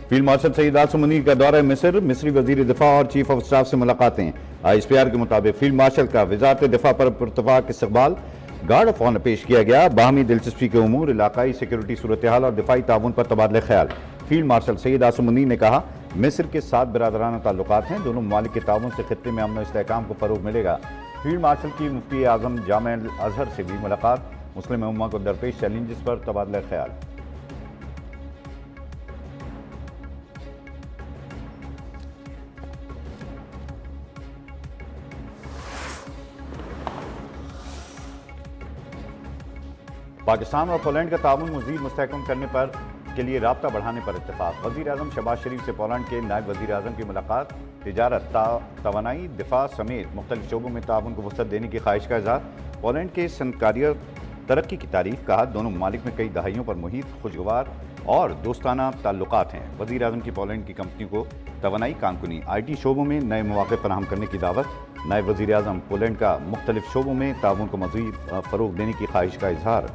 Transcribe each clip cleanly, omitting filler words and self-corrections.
Field marshal Saeed Asim Munir का दौरा मिस्र, मिस्री वजीर दिफा और चीफ ऑफ स्टाफ से मुलाकातें। ISPR के मुताबिक फील्ड मार्शल का वजारत दिफा पर पुरतफाक इस्तकबाल, गार्ड ऑफ ऑनर पेश किया गया। बाहमी दिलचस्पी के उमूर, इलाकाई सिक्योरिटी सूरत हाल और दिफाई ताउन पर तबादला ख्याल। फील्ड मार्शल सईद आसिम मुनीर ने कहा, मिस्र के साथ बिरादराना ताल्लुकात हैं, दोनों ममालिक के ताउन से खित्ते में अमन और इस्तेहकाम को फरोग मिलेगा। फील्ड मार्शल की मुफ्ती आजम जामे अजहर से भी मुलाकात, मुस्लिम उम्मा को दरपेश चैलेंजेस पर तबादला ख्याल। पाकिस्तान और पोलैंड का ताउन मज़ीद मुस्तहकम करने पर के लिए राब्ता बढ़ाने पर इत्तेफाक। वज़ीर आज़म शहबाज शरीफ से पोलैंड के नायब वज़ीर आज़म की मुलाकात। तिजारत, तवानाई, दिफा समेत मुख्तलिफ शोबों में ताउन को वसअत देने की ख्वाहिश का इज़हार। पोलैंड के सनकारियत तरक्की की तारीफ। कहा, दोनों ममालिक में कई दहाइयों पर मुहित खुशगवार और दोस्ताना ताल्लुकात हैं। वज़ीर आज़म की पोलैंड की कंपनी को तवानाई, कानकुनी, IT शोबों में नए मौक़े फराहम करने की दावत। नायब वज़ीर आज़म पोलैंड का मुख्तलिफ शोबों में ताउन को मज़ीद फ़रोग़ देने की ख्वाहिश का इज़हार।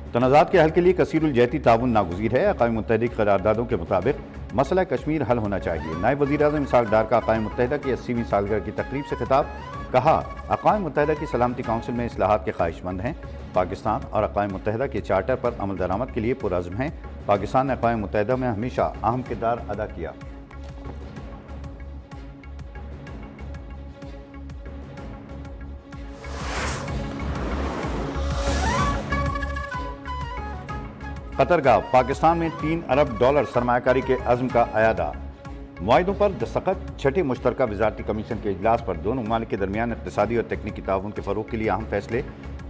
तनाज़ात के हल के लिए कसीरुल जहती ताउन नागुज़ीर है। अक़वाम मुत्तहिदा की करारदादों के मुताबिक मसला कश्मीर हल होना चाहिए। नायब वज़ीर आज़म इसहाक़ डार का अक़वाम मुत्तहिदा की 80वीं सालगिरह की तक़रीब से खिताब। कहा, अक़वाम मुत्तहिदा की सलामती काउंसिल में इस्लाहात के ख्वाहिशमंद हैं। पाकिस्तान और अक़वाम मुत्तहिदा के चार्टर पर अमल दरामद के लिए पुरअज़्म हैं। पाकिस्तान ने अक़वाम मुत्तहिदा में हमेशा अहम किरदार अदा किया। कतर का पाकिस्तान में $3 अरब सरमायाकारी के अज़्म का अयादा। मुआहिदों पर दस्तखत। छठे मुश्तरका वज़ारती कमीशन के इजलास पर दोनों ममालिक के दरमियान इक़्तिसादी और तकनीकी ताउन के फ़रोग़ के लिए अहम फैसले।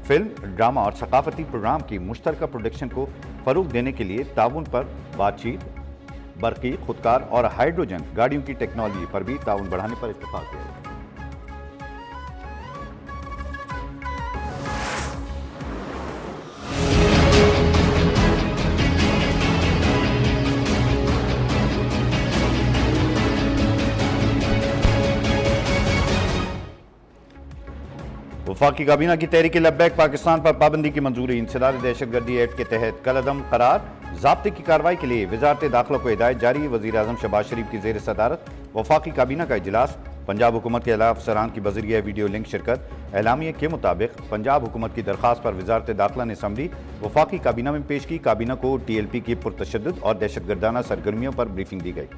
फिल्म, ड्रामा और सकाफ़ती प्रोग्राम की मुश्तरका प्रोडक्शन को फ़रोग़ देने के लिए ताउन पर बातचीत। बरक़ी, खुदकार और हाइड्रोजन गाड़ियों की टेक्नोलॉजी पर भी ताउन बढ़ाने पर इत्तेफ़ाक़ किया। वफाकी काबीना की तहरीक लब्बैक पाकिस्तान पर पाबंदी की मंजूरी। इंसदाद दहशतगर्दी एक्ट के तहत कलअदम करार। ज़ाब्ते की कार्रवाई के लिए वज़ारत दाखिला को हिदायत जारी। वज़ीर आज़म शहबाज शरीफ की ज़ेर सदारत वफाकी काबीना का इजलास। पंजाब हुकूमत के अला अफसरान की बज़रिया वीडियो लिंक शिरकत। एलामिया के मुताबिक पंजाब हुकूमत की दरख्वास्त पर वज़ारत दाखिला ने समरी वफाकी काबीना में पेश की। काबीना को TLP की पुरतशद्दुद और दहशतगर्दाना सरगर्मियों पर ब्रीफिंग दी गई।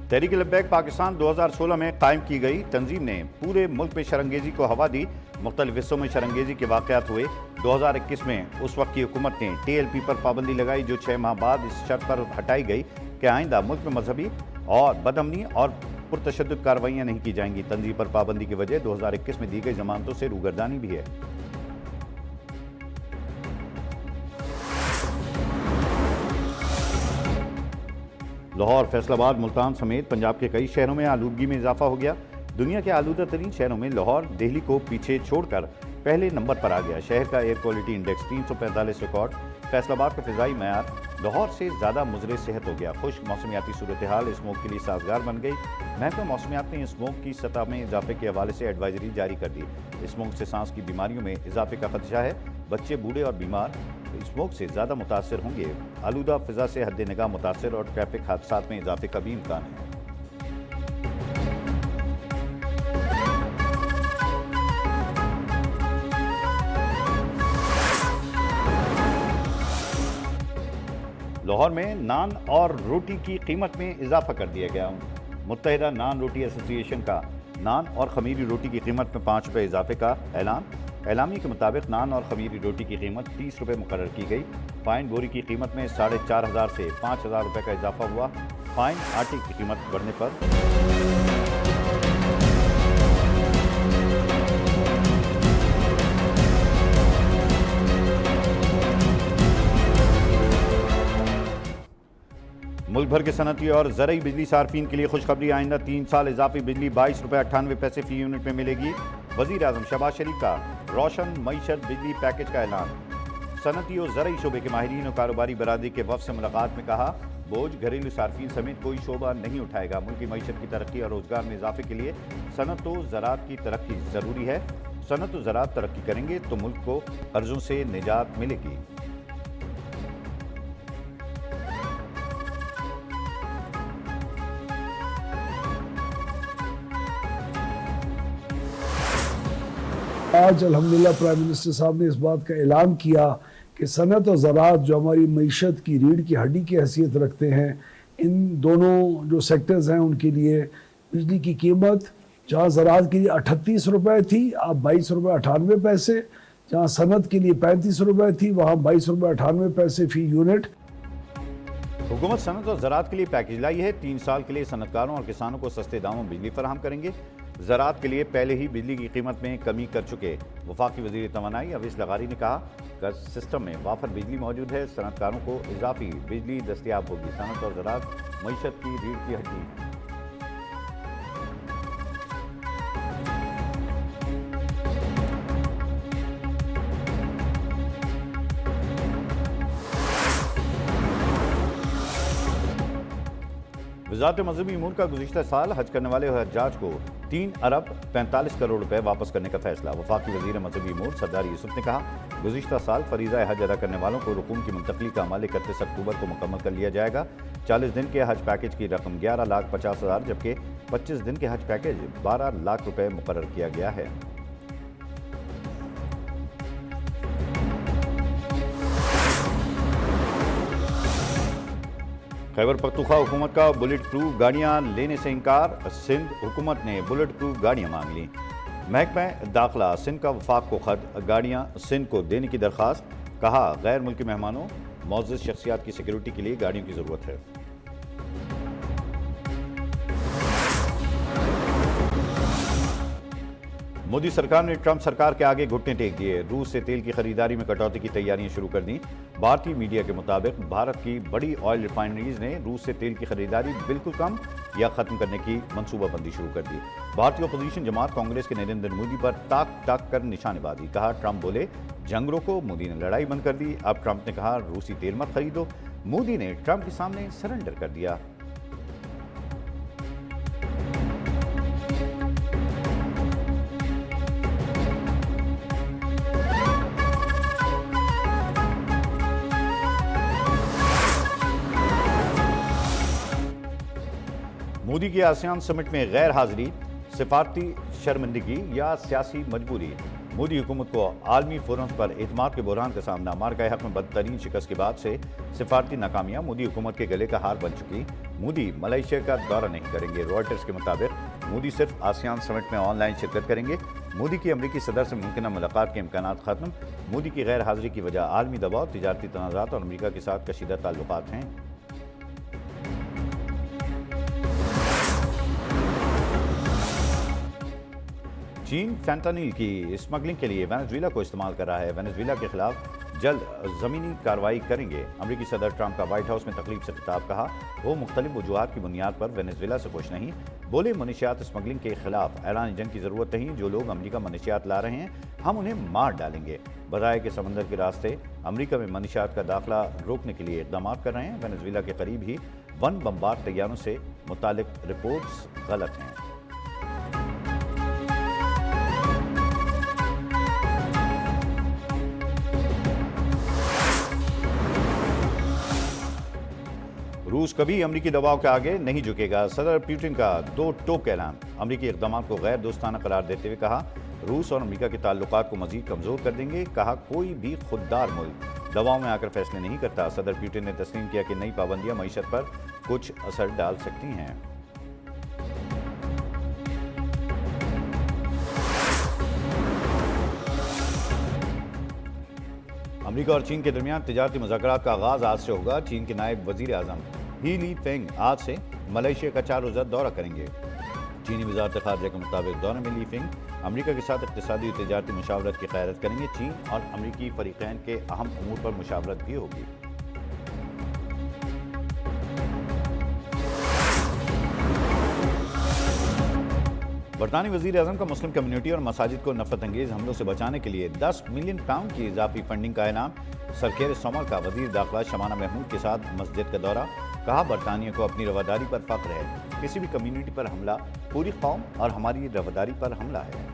तहरीक लब्बैक पाकिस्तान 2016 में कायम की गई तंजीम ने पूरे मुल्क में शरंगेजी को हवा दी। मुख्तलिफ हिस्सों में शरंगेजी के वाक़यात हुए। 2021 में उस वक्त की हुकूमत ने TLP पर पाबंदी लगाई, जो 6 माह बाद इस शर्त पर हटाई गई कि आइंदा मुल्क में मजहबी और बदअमनी और पुरतशद्दुद कार्रवाइयाँ नहीं की जाएंगी। तंजीम पर पाबंदी की वजह 2021 में दी गई जमानतों से रूगर्दानी भी है। लाहौर, फैसलाबाद, मुल्तान समेत पंजाब के कई शहरों में आलूदगी में इजाफा हो गया। दुनिया के आलूदा तरीन शहरों में लाहौर दिल्ली को पीछे छोड़कर पहले नंबर पर आ गया। शहर का air quality index 345 record. Faisalabad का फ़िज़ाई मयार लाहौर से ज़्यादा मुज़र सेहत हो गया। खुश्क मौसमियाती सूरत हाल स्मोक के लिए साजगार बन गई। महकमा मौसमियात ने स्मोक की सतह में इजाफे के हवाले से एडवाइजरी जारी कर दी। स्मोक से सांस की बीमारियों में इजाफे का खदशा है। बच्चे, बूढ़े और बीमार स्मोक से ज़्यादा मुतासर होंगे। आलूदा फ़िज़ा से हद निगाह मुतासर और ट्रैफिक हादसात में इजाफे का भी इम्कान है। लाहौर में नान और रोटी की कीमत में इजाफा कर दिया गया। मुत्तहिदा नान रोटी एसोसिएशन का नान और खमीरी रोटी की कीमत में 5 रुपये इजाफे का ऐलान। एलामी के मुताबिक नान और खमीरी रोटी की कीमत 30 रुपये मुकर्रर की गई। फाइन बोरी की कीमत में 4,500 से 5,000 रुपये का इजाफा हुआ। फाइन आटे की कीमत बढ़ने पर मुल्क भर के सनती और ज़रई बिजली सार्फिन के लिए खुशखबरी। आइंदा 3 साल इजाफी बिजली 22 रुपये 98 पैसे फी यूनिट में मिलेगी। वज़ीर आज़म शहबाज शरीफ का रोशन मईशत बिजली पैकेज का ऐलान। सनती और ज़रई शोबे के माहिरीन और कारोबारी बरादरी के वफ़द से मुलाकात में कहा, बोझ घरेलू सार्फिन समेत कोई शोबा नहीं उठाएगा। मुल्क की मईशत की तरक्की और रोजगार में इजाफे के लिए सनत व ज़राअत की तरक्की ज़रूरी है। सनत व ज़राअत तरक्की करेंगे तो मुल्क को कर्जों से निजात मिलेगी। आज अल्हम्दुलिल्लाह प्राइम मिनिस्टर साहब ने इस बात का ऐलान किया कि सनत और ज़राअत जो हमारी मईशत की रीढ़ की हड्डी की हैसियत रखते हैं, इन दोनों जो सेक्टर्स हैं उनके लिए बिजली की कीमत जहाँ ज़राअत के लिए 38 रुपये थी, अब 22 रुपये 98 पैसे, जहाँ सनत के लिए 35 रुपये थी, वहाँ 22 रुपये 98 पैसे फी यूनिट। हुकूमत सनत और ज़राअत के लिए पैकेज लाई है। 3 साल के लिए सनतकारों और किसानों को सस्ते दामों बिजली फराहम करेंगे। ज़राअत के लिए पहले ही बिजली की कीमत में कमी कर चुके वफाकी वज़ीर तवानाई अवीस लगारी ने कहा कि सिस्टम में वाफर बिजली मौजूद है, सनतकारों को इजाफी बिजली दस्तियाब होगी। सनत और ज़राअत मईशत की रीढ़ की हड्डी। वज़ारत मज़हबी अमूर का गुज़िश्ता साल हज करने वाले हज्जाज को 3 अरब 45 करोड़ रुपए वापस करने का फैसला। वफाकी वज़ीर मज़हबी अमूर सरदार यूसुफ ने कहा, गुज़िश्ता साल फरीज़ा हज अदा करने वालों को रुकूम की मुंतकली का अमल 31 अक्टूबर को मुकम्मल कर लिया जाएगा। 40 दिन के हज पैकेज की रकम 11,50,000 जबकि 25 दिन के हज पैकेज 12 लाख रुपए मुकर्रर किया गया है। खैबर पख्तूनख्वा हुकूमत का बुलेट प्रूफ गाड़ियां लेने से इनकार। सिंध हुकूमत ने बुलेट प्रूफ गाड़ियां मांग ली। महकमा दाखिला सिंध का वफाक को खत, गाड़ियां सिंध को देने की दरख्वास्त। कहा, गैर मुल्की मेहमानों मुअज़्ज़ज़ शख्सियात की सिक्योरिटी के लिए गाड़ियों की ज़रूरत है। मोदी सरकार ने ट्रंप सरकार के आगे घुटने टेक दिए। रूस से तेल की खरीदारी में कटौती की तैयारियां शुरू कर दी। भारतीय मीडिया के मुताबिक भारत की बड़ी ऑयल रिफाइनरीज ने रूस से तेल की खरीदारी बिल्कुल कम या खत्म करने की मंसूबाबंदी शुरू कर दी। भारतीय अपोजिशन जमात कांग्रेस के नरेंद्र मोदी पर ताक कर निशानेबाजी। कहा, ट्रंप बोले जंग रोको, मोदी ने लड़ाई बंद कर दी। अब ट्रंप ने कहा रूसी तेल मत खरीदो। मोदी ने ट्रंप के सामने सरेंडर कर दिया। मोदी की आसियान समिट में गैर हाजिरी, सिफारती शर्मिंदगी या सियासी मजबूरी। मोदी हुकूमत को आलमी फोरम्स पर एतमाद के बहरान का सामना। मार्का हक में बदतरीन शिकस्त के बाद से सिफारती नाकामियां मोदी हुकूमत के गले का हार बन चुकी। मोदी मलेशिया का दौरा नहीं करेंगे। रॉयटर्स के मुताबिक मोदी सिर्फ आसियान समिट में ऑनलाइन शिरकत करेंगे। मोदी की अमरीकी सदर से मुमकिन मुलाकात के इम्कान खत्म। मोदी की गैर हाजिरी की वजह आलमी दबाव, तिजारती तनाज़ात और अमरीका के साथ कशीदा ताल्लुकात हैं। चीन फैंटानिल की स्मगलिंग के लिए वेनेजुएला को इस्तेमाल कर रहा है। वेनेजुएला के खिलाफ जल्द ज़मीनी कार्रवाई करेंगे। अमरीकी सदर ट्रंप का व्हाइट हाउस में तकरीब से खिताब। कहा, वो मुख्तलिफ वजूहात की बुनियाद पर वेनेजुएला से खुश नहीं। बोले, मनशियात स्मगलिंग के खिलाफ ऐलान जंग की ज़रूरत नहीं। जो लोग अमरीका मनशियात ला रहे हैं हम उन्हें मार डालेंगे। बताया कि समंदर के रास्ते अमरीका में मनशियात का दाखिला रोकने के लिए इकदाम कर रहे हैं। वेनेजुएला के करीब ही वन बमबार तैयारों से मुतालिक रिपोर्ट्स गलत हैं। रूस कभी अमरीकी दबाव के आगे नहीं झुकेगा। सदर पुतिन का 2 टोक ऐलान। अमरीकी इक़दाम को गैर दोस्ताना करार देते हुए कहा, रूस और अमरीका के ताल्लुकात को मजीद कमज़ोर कर देंगे। कहा, कोई भी खुददार मुल्क दबाव में आकर फैसले नहीं करता। सदर पुतिन ने तस्लीम किया कि नई पाबंदियां मईशत पर कुछ असर डाल सकती हैं। अमरीका और चीन के दरमियान तिजारती मुज़ाकरात का आगाज आज से होगा। चीन के नायब वज़ीर आज़म ही लीफेंग आज से मलेशिया का 4 रोज़ा दौरा करेंगे। चीनी वज़ारत ख़ारजा के मुताबिक दौरे में लीफेंग अमरीका के साथ इक़्तिसादी और तिजारती मुशावरत की क़यादत करेंगे। चीन और अमरीकी फ़रीक़ैन के अहम उमूर पर मुशावरत भी होगी। बरतानी वज़ीर आज़म का मुस्लिम कम्युनिटी और मसाजिद को नफरत अंगेज हमलों से बचाने के लिए 10 मिलियन पाउंड की इजाफी फंडिंग का ऐलान। सरखेर समर का वज़ीर दाखिला शमाना महमूद के साथ मस्जिद का दौरा। कहा बरतानिया को अपनी रवादारी पर फख्र है, किसी भी कम्युनिटी पर हमला पूरी कौम और हमारी रवादारी पर हमला है।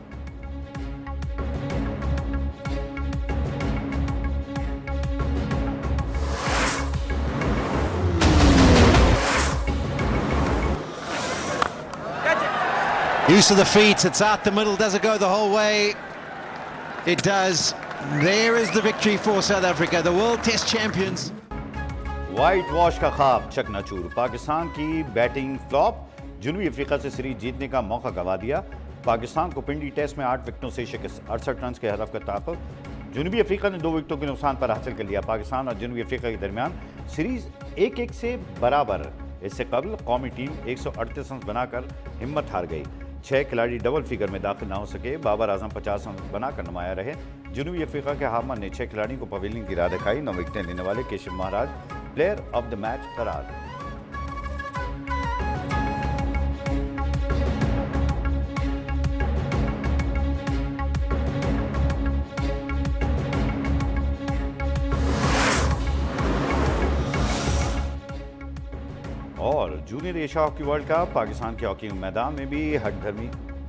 Use of the feet, it's out the middle, does it go the whole way? It does. There is the victory for South Africa, the World Test champions. White wash का ख्वाब चकनाचूर, पाकिस्तान की बैटिंग फ्लॉप, जनूबी Africa से series जीतने का मौका गंवा दिया। पाकिस्तान को पिंडी टेस्ट में 8 विकेटों से शिकस्त, 68 रन के हदफ का तहफ़्फ़ुज़। जनूबी अफ्रीका ने 2 विकेटों के नुकसान पर हासिल कर लिया। पाकिस्तान और जनूबी अफ्रीका के दरमियान सीरीज 1-1 से बराबर। इससे कबल कौमी टीम 138 रन बनाकर हिम्मत हार गई। 6 खिलाड़ी डबल फिगर में दाखिल ना हो सके। बाबर आजम 50 रन बनाकर नुमाया रहे। जनूबी अफ्रीका के हाफमैन ने 6 खिलाड़ियों को पवेलियन की राह दिखाई। 9 विकेटें लेने वाले Keshav Maharaj player of the match करार। और junior Asia hockey world cup, Pakistan के हॉकी मैदान में भी हठधर्मी,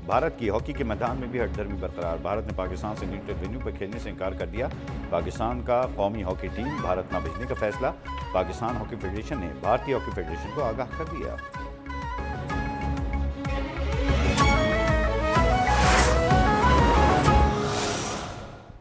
भारत की हॉकी के मैदान में भी हठधर्मी बरकरार। भारत ने पाकिस्तान से न्यूट्रल वेन्यू पर खेलने से इनकार कर दिया। पाकिस्तान का कौमी हॉकी टीम भारत न भेजने का फैसला। पाकिस्तान हॉकी फेडरेशन ने भारतीय हॉकी फेडरेशन को आगाह कर दिया।